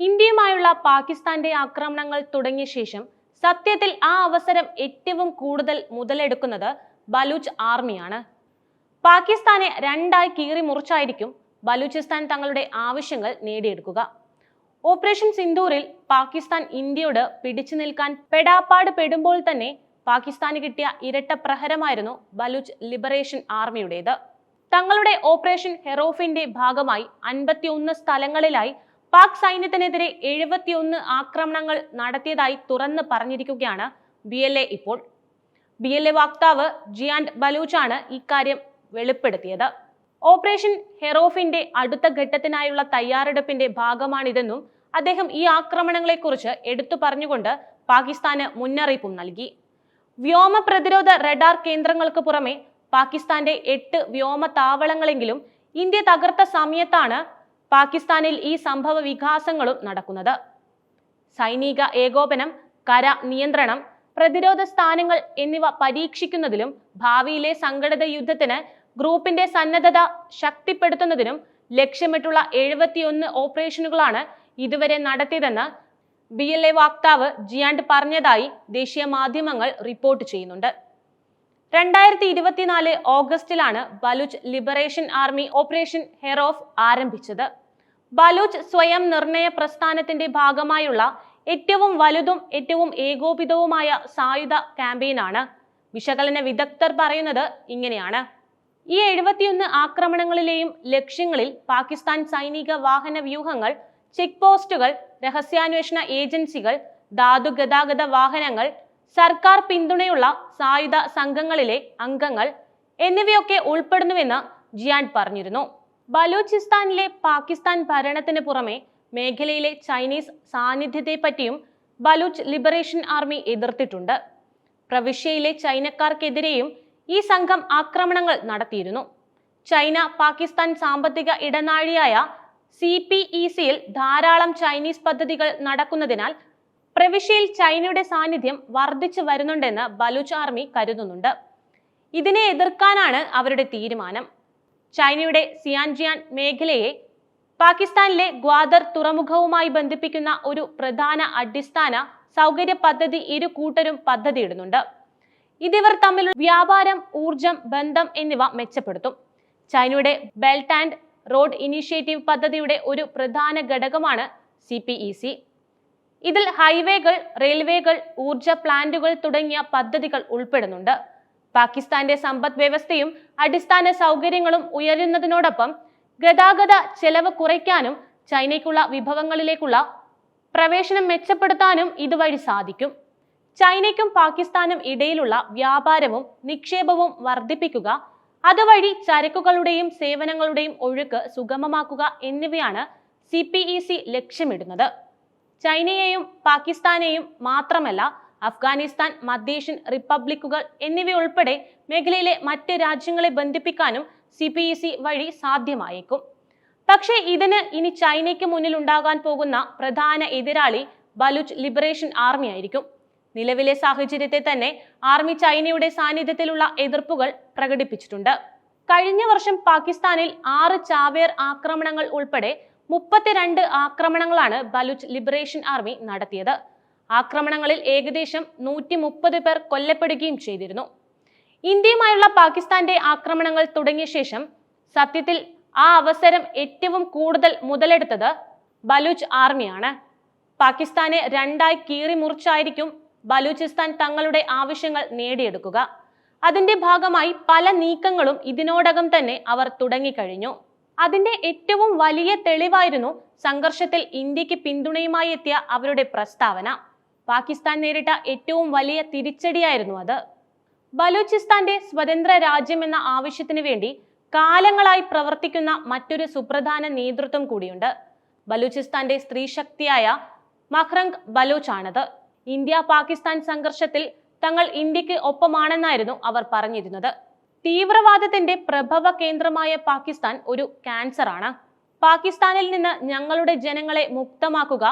ഇന്ത്യയുമായുള്ള പാകിസ്ഥാന്റെ ആക്രമണങ്ങൾ തുടങ്ങിയ ശേഷം സത്യത്തിൽ ആ അവസരം ഏറ്റവും കൂടുതൽ മുതലെടുക്കുന്നത് ബലൂച്ച് ആർമിയാണ്. പാകിസ്ഥാനെ രണ്ടായി കീറി മുറിച്ചായിരിക്കും ബലൂചിസ്ഥാൻ തങ്ങളുടെ ആവശ്യങ്ങൾ നേടിയെടുക്കുക. ഓപ്പറേഷൻ സിന്ദൂറിൽ പാകിസ്ഥാൻ ഇന്ത്യയോട് പിടിച്ചു നിൽക്കാൻ പെടാപ്പാട് പെടുമ്പോൾ തന്നെ പാകിസ്ഥാന് കിട്ടിയ ഇരട്ട പ്രഹരമായിരുന്നു ബലൂച്ച് ലിബറേഷൻ ആർമിയുടേത്. തങ്ങളുടെ ഓപ്പറേഷൻ ഹെറോഫിന്റെ ഭാഗമായി 51 സ്ഥലങ്ങളിലായി പാക് സൈന്യത്തിനെതിരെ 71 ആക്രമണങ്ങൾ നടത്തിയതായി തുറന്ന് പറഞ്ഞിരിക്കുകയാണ് BLA ഇപ്പോൾ. BLA വക്താവ് ജിയാൻഡ് ബലൂച്ചാണ് ഇക്കാര്യം വെളിപ്പെടുത്തിയത്. ഓപ്പറേഷൻ ഹെറോഫിന്റെ അടുത്ത ഘട്ടത്തിനായുള്ള തയ്യാറെടുപ്പിന്റെ ഭാഗമാണിതെന്നും അദ്ദേഹം ഈ ആക്രമണങ്ങളെക്കുറിച്ച് എടുത്തു പറഞ്ഞുകൊണ്ട് പാകിസ്ഥാന് മുന്നറിയിപ്പും നൽകി. വ്യോമ പ്രതിരോധ റഡാർ കേന്ദ്രങ്ങൾക്ക് പുറമെ പാകിസ്ഥാന്റെ 8 വ്യോമ താവളങ്ങളെങ്കിലും ഇന്ത്യ തകർത്ത സമയത്താണ് പാകിസ്ഥാനിൽ ഈ സംഭവ വികാസങ്ങളും നടക്കുന്നത്. സൈനിക ഏകോപനം, കര നിയന്ത്രണം, പ്രതിരോധ സ്ഥാനങ്ങൾ എന്നിവ പരീക്ഷിക്കുന്നതിലും ഭാവിയിലെ സംഘടിത യുദ്ധത്തിന് ഗ്രൂപ്പിന്റെ സന്നദ്ധത ശക്തിപ്പെടുത്തുന്നതിനും ലക്ഷ്യമിട്ടുള്ള 71 ഓപ്പറേഷനുകളാണ് ഇതുവരെ നടത്തിയതെന്ന് BLA വക്താവ് ജിയാൻഡ് പറഞ്ഞതായി ദേശീയ മാധ്യമങ്ങൾ റിപ്പോർട്ട് ചെയ്യുന്നുണ്ട്. 2024 ഓഗസ്റ്റിലാണ് Baloch liberation army operation Herof ആരംഭിച്ചത്. ബലൂച്ച് സ്വയം നിർണയ പ്രസ്ഥാനത്തിന്റെ ഭാഗമായുള്ള ഏറ്റവും വലുതും ഏറ്റവും ഏകോപിതവുമായ സായുധ ക്യാമ്പയിനാണ്. വിശകലന വിദഗ്ധർ പറയുന്നത് ഇങ്ങനെയാണ്: ഈ 71 ആക്രമണങ്ങളിലെയും ലക്ഷ്യങ്ങളിൽ പാകിസ്ഥാൻ സൈനിക വാഹന വ്യൂഹങ്ങൾ, ചെക്ക് പോസ്റ്റുകൾ, രഹസ്യാന്വേഷണ ഏജൻസികൾ, ധാതു ഗതാഗത വാഹനങ്ങൾ, സർക്കാർ പിന്തുണയുള്ള സായുധ സംഘങ്ങളിലെ അംഗങ്ങൾ എന്നിവയൊക്കെ ഉൾപ്പെടുന്നുവെന്ന് ജിയാൻഡ് പറഞ്ഞിരുന്നു. ബലൂചിസ്ഥാനിലെ പാകിസ്ഥാൻ ഭരണത്തിന് പുറമെ മേഖലയിലെ ചൈനീസ് സാന്നിധ്യത്തെപ്പറ്റിയും ബലൂച്ച് ലിബറേഷൻ ആർമി എതിർത്തിട്ടുണ്ട്. പ്രവിശ്യയിലെ ചൈനക്കാർക്കെതിരെയും ഈ സംഘം ആക്രമണങ്ങൾ നടത്തിയിരുന്നു. ചൈന പാകിസ്ഥാൻ സാമ്പത്തിക ഇടനാഴിയായ CPEC-യിൽ ധാരാളം ചൈനീസ് പദ്ധതികൾ നടക്കുന്നതിനാൽ പ്രവിശ്യയിൽ ചൈനയുടെ സാന്നിധ്യം വർദ്ധിച്ചു വരുന്നുണ്ടെന്ന് ബലൂച്ച് ആർമി കരുതുന്നുണ്ട്. ഇതിനെ എതിർക്കാനാണ് അവരുടെ തീരുമാനം. ചൈനയുടെ സിയാൻജിയാൻ മേഖലയെ പാകിസ്ഥാനിലെ ഗ്വാദർ തുറമുഖവുമായി ബന്ധിപ്പിക്കുന്ന ഒരു പ്രധാന അടിസ്ഥാന സൗകര്യ പദ്ധതി ഇരു കൂട്ടരും പദ്ധതിയിടുന്നുണ്ട്. ഇതിവർ തമ്മിലുള്ള വ്യാപാരം, ഊർജം, ബന്ധം എന്നിവ മെച്ചപ്പെടുത്തും. ചൈനയുടെ ബെൽറ്റ് ആൻഡ് റോഡ് ഇനീഷ്യേറ്റീവ് പദ്ധതിയുടെ ഒരു പ്രധാന ഘടകമാണ് CPEC. ഇതിൽ ഹൈവേകൾ, റെയിൽവേകൾ, ഊർജ പ്ലാന്റുകൾ തുടങ്ങിയ പദ്ധതികൾ ഉൾപ്പെടുന്നുണ്ട്. പാകിസ്ഥാന്റെ സമ്പദ് വ്യവസ്ഥയും അടിസ്ഥാന സൗകര്യങ്ങളും ഉയരുന്നതിനോടൊപ്പം ഗതാഗത ചെലവ് കുറയ്ക്കാനും ചൈനയ്ക്കുള്ള വിഭവങ്ങളിലേക്കുള്ള പ്രവേശനം മെച്ചപ്പെടുത്താനും ഇതുവഴി സാധിക്കും. ചൈനയ്ക്കും പാകിസ്ഥാനും ഇടയിലുള്ള വ്യാപാരവും നിക്ഷേപവും വർദ്ധിപ്പിക്കുക, അതുവഴി ചരക്കുകളുടെയും സേവനങ്ങളുടെയും ഒഴുക്ക് സുഗമമാക്കുക എന്നിവയാണ് CPEC ലക്ഷ്യമിടുന്നത്. ചൈനയെയും പാകിസ്ഥാനെയും മാത്രമല്ല, അഫ്ഗാനിസ്ഥാൻ, മധ്യേഷ്യൻ റിപ്പബ്ലിക്കുകൾ എന്നിവയുൾപ്പെടെ മേഖലയിലെ മറ്റ് രാജ്യങ്ങളെ ബന്ധിപ്പിക്കാനും CPEC വഴി സാധ്യമായേക്കും. പക്ഷേ ഇതിന് ഇനി ചൈനയ്ക്ക് മുന്നിൽ ഉണ്ടാകാൻ പോകുന്ന പ്രധാന എതിരാളി ബലൂച്ച് ലിബറേഷൻ ആർമി ആയിരിക്കും. നിലവിലെ സാഹചര്യത്തെ തന്നെ ആർമി ചൈനയുടെ സാന്നിധ്യത്തിലുള്ള എതിർപ്പുകൾ പ്രകടിപ്പിച്ചിട്ടുണ്ട്. കഴിഞ്ഞ വർഷം പാകിസ്ഥാനിൽ 6 ചാവേർ ആക്രമണങ്ങൾ ഉൾപ്പെടെ 32 ആക്രമണങ്ങളാണ് ബലൂച്ച് ലിബറേഷൻ ആർമി നടത്തിയത്. ആക്രമണങ്ങളിൽ ഏകദേശം 130 പേർ കൊല്ലപ്പെടുകയും ചെയ്തിരുന്നു. ഇന്ത്യയുമായുള്ള പാകിസ്ഥാന്റെ ആക്രമണങ്ങൾ തുടങ്ങിയ ശേഷം സത്യത്തിൽ ആ അവസരം ഏറ്റവും കൂടുതൽ മുതലെടുത്തത് ബലൂച്ച് ആർമിയാണ്. പാകിസ്ഥാനെ രണ്ടായി കീറി മുറിച്ചായിരിക്കും ബലൂചിസ്ഥാൻ തങ്ങളുടെ ആവശ്യങ്ങൾ നേടിയെടുക്കുക. അതിന്റെ ഭാഗമായി പല നീക്കങ്ങളും ഇതിനോടകം തന്നെ അവർ തുടങ്ങിക്കഴിഞ്ഞു. അതിന്റെ ഏറ്റവും വലിയ തെളിവായിരുന്നു സംഘർഷത്തിൽ ഇന്ത്യക്ക് പിന്തുണയുമായി എത്തിയ അവരുടെ പ്രസ്താവന. പാകിസ്ഥാൻ നേരിട്ട ഏറ്റവും വലിയ തിരിച്ചടിയായിരുന്നു അത്. ബലൂചിസ്ഥാന്റെ സ്വതന്ത്ര രാജ്യമെന്ന ആവശ്യത്തിന് വേണ്ടി കാലങ്ങളായി പ്രവർത്തിക്കുന്ന മറ്റൊരു സുപ്രധാന നേതൃത്വം കൂടിയുണ്ട്. ബലൂചിസ്ഥാന്റെ സ്ത്രീ ശക്തിയായ മഹ്റംഗ് ബലൂച്ച് ആണത്. ഇന്ത്യ പാകിസ്ഥാൻ സംഘർഷത്തിൽ തങ്ങൾ ഇന്ത്യക്ക് ഒപ്പമാണെന്നായിരുന്നു അവർ പറഞ്ഞിരുന്നത്. തീവ്രവാദത്തിന്റെ പ്രഭവ കേന്ദ്രമായ പാകിസ്ഥാൻ ഒരു ക്യാൻസർ ആണ്. പാകിസ്ഥാനിൽ നിന്ന് ഞങ്ങളുടെ ജനങ്ങളെ മുക്തമാക്കുക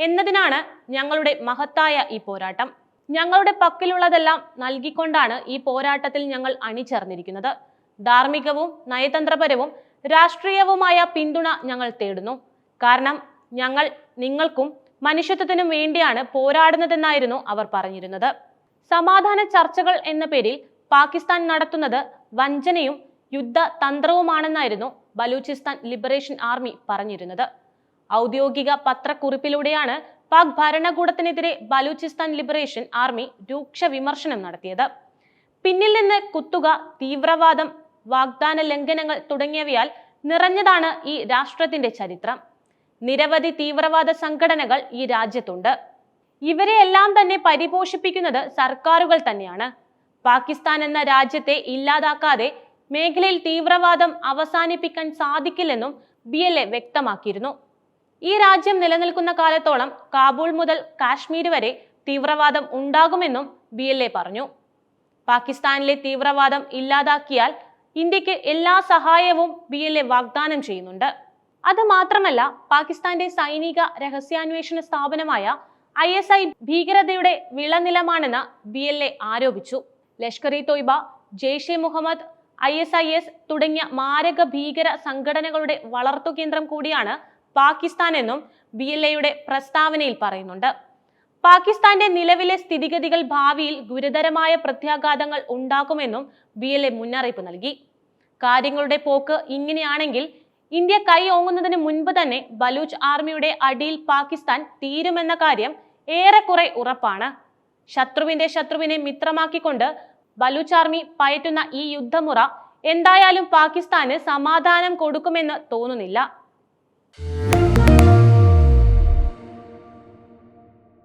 എന്നതിനാണ് ഞങ്ങളുടെ മഹത്തായ ഈ പോരാട്ടം. ഞങ്ങളുടെ പക്കലുള്ളതെല്ലാം നൽകിക്കൊണ്ടാണ് ഈ പോരാട്ടത്തിൽ ഞങ്ങൾ അണിചേർന്നിരിക്കുന്നത്. ധാർമ്മികവും നയതന്ത്രപരവും രാഷ്ട്രീയവുമായ പിന്തുണ ഞങ്ങൾ തേടുന്നു. കാരണം ഞങ്ങൾ നിങ്ങൾക്കും മനുഷ്യത്വത്തിനും വേണ്ടിയാണ് പോരാടുന്നതെന്നായിരുന്നു അവർ പറഞ്ഞിരുന്നത്. സമാധാന ചർച്ചകൾ എന്ന പേരിൽ പാകിസ്ഥാൻ നടത്തുന്നത് വഞ്ചനയും യുദ്ധ തന്ത്രവുമാണെന്നായിരുന്നു ബലൂചിസ്ഥാൻ ലിബറേഷൻ ആർമി പറഞ്ഞിരുന്നത്. ഔദ്യോഗിക പത്രക്കുറിപ്പിലൂടെയാണ് പാക് ഭരണകൂടത്തിനെതിരെ ബലൂചിസ്ഥാൻ ലിബറേഷൻ ആർമി രൂക്ഷ വിമർശനം നടത്തിയത്. പിന്നിൽ നിന്ന് കുത്തുക, തീവ്രവാദം, വാഗ്ദാന ലംഘനങ്ങൾ തുടങ്ങിയവയാൽ നിറഞ്ഞതാണ് ഈ രാഷ്ട്രത്തിന്റെ ചരിത്രം. നിരവധി തീവ്രവാദ സംഘടനകൾ ഈ രാജ്യത്തുണ്ട്. ഇവരെയെല്ലാം തന്നെ പരിപോഷിപ്പിക്കുന്നത് സർക്കാരുകൾ തന്നെയാണ്. പാകിസ്ഥാൻ എന്ന രാജ്യത്തെ ഇല്ലാതാക്കാതെ മേഖലയിൽ തീവ്രവാദം അവസാനിപ്പിക്കാൻ സാധിക്കില്ലെന്നും BLA വ്യക്തമാക്കിയിരുന്നു. ഈ രാജ്യം നിലനിൽക്കുന്ന കാലത്തോളം കാബൂൾ മുതൽ കാശ്മീർ വരെ തീവ്രവാദം ഉണ്ടാകുമെന്നും BLA പറഞ്ഞു. പാകിസ്ഥാനിലെ തീവ്രവാദം ഇല്ലാതാക്കിയാൽ ഇന്ത്യക്ക് എല്ലാ സഹായവും BLA വാഗ്ദാനം ചെയ്യുന്നുണ്ട്. അത് മാത്രമല്ല, പാകിസ്ഥാന്റെ സൈനിക രഹസ്യാന്വേഷണ സ്ഥാപനമായ ISI ഭീകരതയുടെ വിളനിലമാണെന്ന് BLA ആരോപിച്ചു. ലഷ്കർ-ഇ-തോയ്ബ, ജെയ്ഷെ മുഹമ്മദ്, ISIS തുടങ്ങിയ മാരക ഭീകര സംഘടനകളുടെ വളർത്തുകേന്ദ്രം കൂടിയാണ് പാകിസ്ഥാൻ എന്നും BLAയുടെ പ്രസ്താവനയിൽ പറയുന്നുണ്ട്. പാകിസ്ഥാന്റെ നിലവിലെ സ്ഥിതിഗതികൾ ഭാവിയിൽ ഗുരുതരമായ പ്രത്യാഘാതങ്ങൾ ഉണ്ടാക്കുമെന്നും BLA മുന്നറിയിപ്പ് നൽകി. കാര്യങ്ങളുടെ പോക്ക് ഇങ്ങനെയാണെങ്കിൽ ഇന്ത്യ കൈ ഓങ്ങുന്നതിന് മുൻപ് തന്നെ ബലൂച്ച് ആർമിയുടെ അടിയിൽ പാകിസ്ഥാൻ തീരുമെന്ന കാര്യം ഏറെക്കുറെ ഉറപ്പാണ്. ശത്രുവിന്റെ ശത്രുവിനെ മിത്രമാക്കിക്കൊണ്ട് ബലൂച്ച് ആർമി പയറ്റുന്ന ഈ യുദ്ധമുറ എന്തായാലും പാകിസ്ഥാന് സമാധാനം കൊടുക്കുമെന്ന് തോന്നുന്നില്ല.